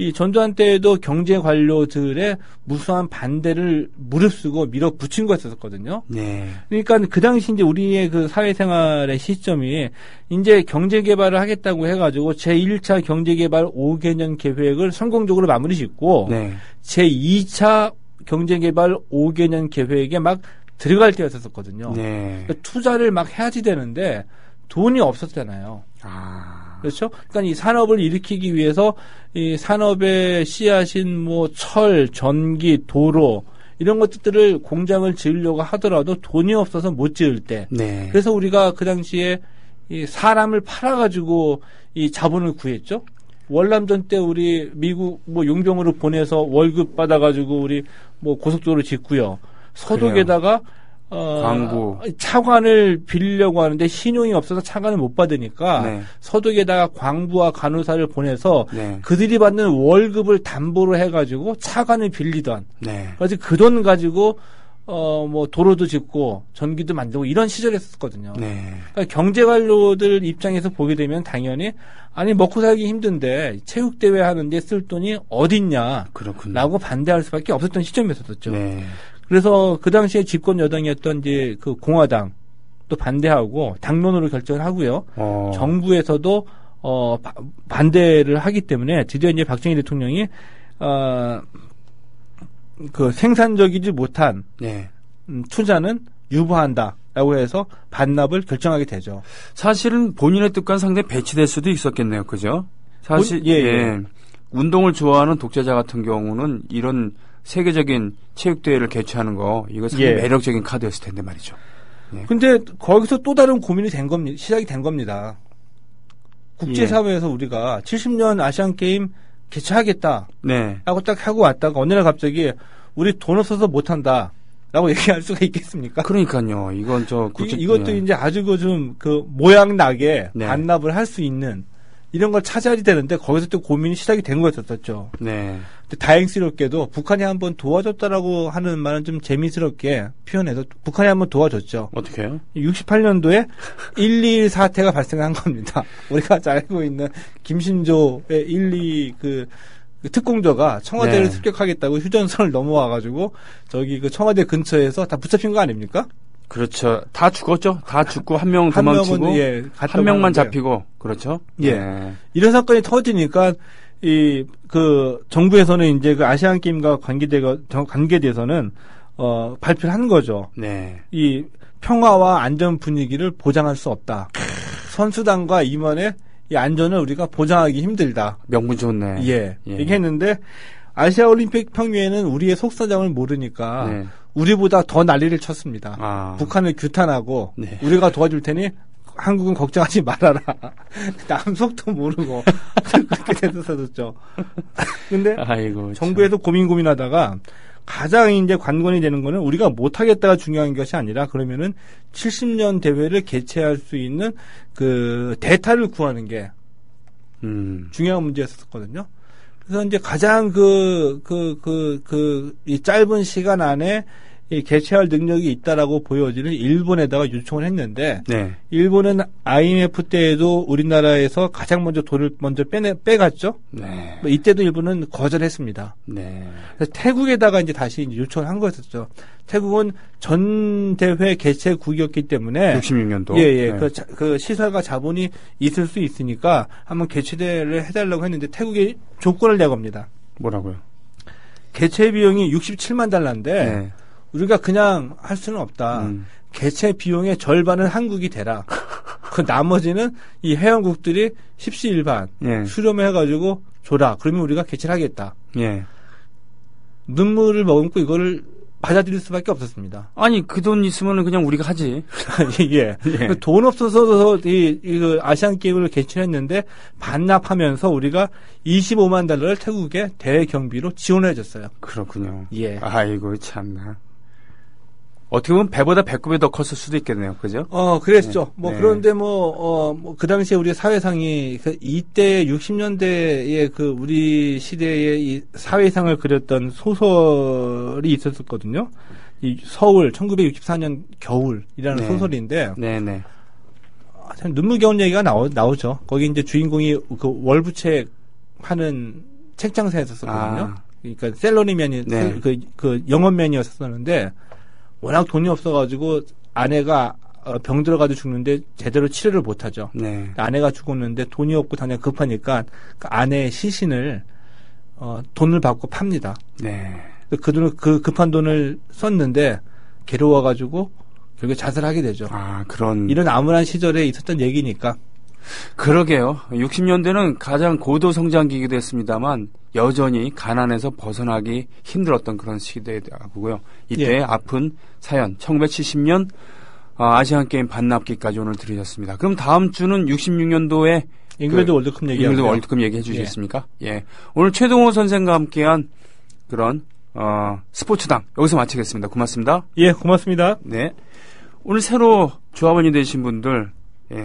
이 전두환 때에도 경제 관료들의 무수한 반대를 무릅쓰고 밀어붙인 거였었거든요. 네. 그러니까 그 당시 이제 우리의 그 사회생활의 시점이 이제 경제 개발을 하겠다고 해가지고 제1차 경제 개발 5개년 계획을 성공적으로 마무리 짓고 제2차 경제 개발 5개년 계획에 막 들어갈 때였었거든요. 네. 그러니까 투자를 막 해야지 되는데 돈이 없었잖아요. 그렇죠? 그러니까 이 산업을 일으키기 위해서 이 산업의 씨앗인 뭐 철, 전기, 도로 이런 것들을 공장을 지으려고 하더라도 돈이 없어서 못 지을 때. 그래서 우리가 그 당시에 이 사람을 팔아가지고 이 자본을 구했죠. 월남전 때 우리 미국 뭐 용병으로 보내서 월급 받아가지고 우리 뭐 고속도로 짓고요. 서독에다가 광부 차관을 빌리려고 하는데 신용이 없어서 차관을 못 받으니까 서독에다가 광부와 간호사를 보내서 그들이 받는 월급을 담보로 해가지고 차관을 빌리던 그래서 그 돈 가지고 뭐 도로도 짓고 전기도 만들고 이런 시절이었거든요. 그러니까 경제 관료들 입장에서 보게 되면 당연히 아니 먹고 살기 힘든데 체육대회 하는데 쓸 돈이 어딨냐라고 반대할 수밖에 없었던 시점이었었죠. 그래서 그 당시에 집권 여당이었던 이제 그 공화당 또 반대하고 당론으로 결정을 하고요. 정부에서도 반대를 하기 때문에 드디어 이제 박정희 대통령이 그 생산적이지 못한 투자는 유보한다라고 해서 반납을 결정하게 되죠. 사실은 본인의 뜻과는 상당히 배치될 수도 있었겠네요, 그죠? 사실 운동을 좋아하는 독재자 같은 경우는 이런 세계적인 체육대회를 개최하는 거 이거 상당히 매력적인 카드였을 텐데 말이죠. 근데 거기서 또 다른 고민이 된 겁니다. 시작이 된 겁니다. 국제사회에서 우리가 70년 아시안게임 개최하겠다. 라고 딱 하고 왔다가 어느 날 갑자기 우리 돈 없어서 못한다. 라고 얘기할 수가 있겠습니까? 그러니까요. 이건 이것도 이제 아주 그 모양 나게 반납을 할 수 있는 이런 걸 찾아야 되는데 거기서 또 고민이 시작이 된 거였었죠. 근데 다행스럽게도 북한이 한번 도와줬다라고 하는 말은 좀 재미스럽게 표현해서 북한이 한번 도와줬죠. 어떻게요? 68년도에 1.2 사태가 발생한 겁니다. 우리가 잘 알고 있는 김신조의 1.2 그 특공조가 청와대를 습격하겠다고 휴전선을 넘어와가지고 저기 그 청와대 근처에서 다 붙잡힌 거 아닙니까? 그렇죠. 다 죽었죠. 다 죽고 한 명 도망치고 한 명만 잡히고 그렇죠. 이런 사건이 터지니까 그 정부에서는 이제 그 아시안 게임과 관계돼서는 발표를 한 거죠. 이 평화와 안전 분위기를 보장할 수 없다. 선수단과 임원의 이 안전을 우리가 보장하기 힘들다. 명분 좋네. 얘기했는데 아시아 올림픽 평유에는 우리의 속사정을 모르니까 우리보다 더 난리를 쳤습니다. 북한을 규탄하고 우리가 도와줄 테니 한국은 걱정하지 말아라. 남속도 모르고 그렇게 됐었죠. 근데 정부에서 고민하다가 가장 이제 관건이 되는 거는 우리가 못하겠다가 중요한 것이 아니라 그러면은 70년 대회를 개최할 수 있는 그 대타를 구하는 게 중요한 문제였었거든요. 그래서 이제 가장 이 짧은 시간 안에 이 개최할 능력이 있다라고 보여지는 일본에다가 요청을 했는데, 일본은 IMF 때에도 우리나라에서 가장 먼저 돈을 먼저 빼갔죠. 이때도 일본은 거절했습니다. 그래서 태국에다가 이제 다시 이제 요청을 한 거였었죠. 태국은 전 대회 개최국이었기 때문에 66년도 그 시설과 자본이 있을 수 있으니까 한번 개최대회를 해달라고 했는데 태국이 조건을 내겁니다. 뭐라고요? 개최 비용이 67만 달러인데 우리가 그냥 할 수는 없다. 개최 비용의 절반은 한국이 대라. 그 나머지는 이 회원국들이 십시일반 수렴해가지고 줘라. 그러면 우리가 개최를 하겠다. 눈물을 머금고 이거를 받아들일 수밖에 없었습니다. 아니 그 돈 있으면 그냥 우리가 하지. 돈 없어서 이 아시안 게임을 개최했는데 반납하면서 우리가 25만 달러를 태국에 대회 경비로 지원해줬어요. 그렇군요. 아이고 참나. 어떻게 보면 배보다 배꼽이 더 컸을 수도 있겠네요. 그죠? 그랬죠. 그런데 그 당시에 우리 사회상이 이때 60년대에 그 우리 시대의 이 사회상을 그렸던 소설이 있었거든요. 이 서울 1964년 겨울이라는 소설인데. 참 눈물겨운 얘기가 나오죠. 거기 이제 주인공이 그 월부책 하는 책장사였었거든요. 그러니까 셀러리맨이 그 영업맨이었었는데 워낙 돈이 없어가지고 아내가 병 들어가지고 죽는데 제대로 치료를 못하죠. 아내가 죽었는데 돈이 없고 당장 급하니까 그 아내의 시신을 돈을 받고 팝니다. 그 돈을 그 급한 돈을 썼는데 괴로워가지고 결국에 자살하게 되죠. 이런 암울한 시절에 있었던 얘기니까. 그러게요. 60년대는 가장 고도 성장기이기도 했습니다만 여전히 가난에서 벗어나기 힘들었던 그런 시대고요. 이때 아픈 사연 1970년 아시안게임 반납기까지 오늘 들으셨습니다. 그럼 다음 주는 66년도에 잉글랜드 월드컵 얘기해 주시겠습니까? 오늘 최동호 선생과 함께한 그런 스포츠당 여기서 마치겠습니다. 고맙습니다. 고맙습니다. 오늘 새로 조합원이 되신 분들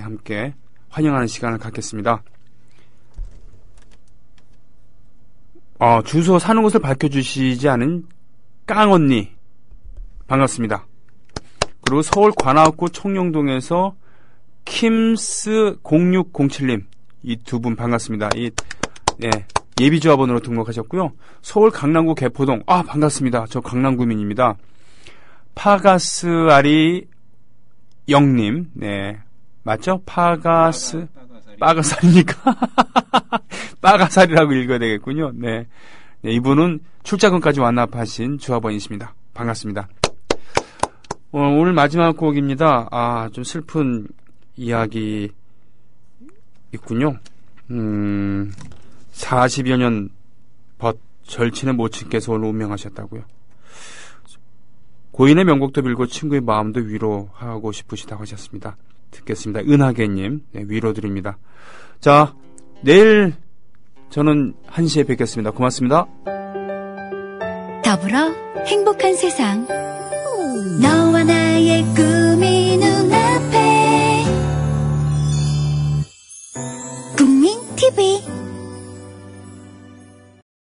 함께 환영하는 시간을 갖겠습니다. 주소 사는 곳을 밝혀주시지 않은 깡언니 반갑습니다. 그리고 서울 관악구 청룡동에서 킴스0607님 이 두 분 반갑습니다. 예비조합원으로 등록하셨고요. 서울 강남구 개포동 반갑습니다. 저 강남구민입니다. 파가스아리 영님, 네. 맞죠? 빠가살입니까? 빠가살이라고 읽어야 되겠군요. 네. 네, 이분은 출자금까지 완납하신 주합원이십니다. 반갑습니다. 오늘 마지막 곡입니다. 좀 슬픈 이야기 있군요. 40여 년 절친의 모친께서 오늘 운명하셨다고요. 고인의 명곡도 빌고 친구의 마음도 위로하고 싶으시다고 하셨습니다. 듣겠습니다. 은하계님, 네, 위로드립니다. 자, 내일 저는 1시에 뵙겠습니다. 고맙습니다. 더불어 행복한 세상, 너와 나의 꿈이 눈앞에 국민 TV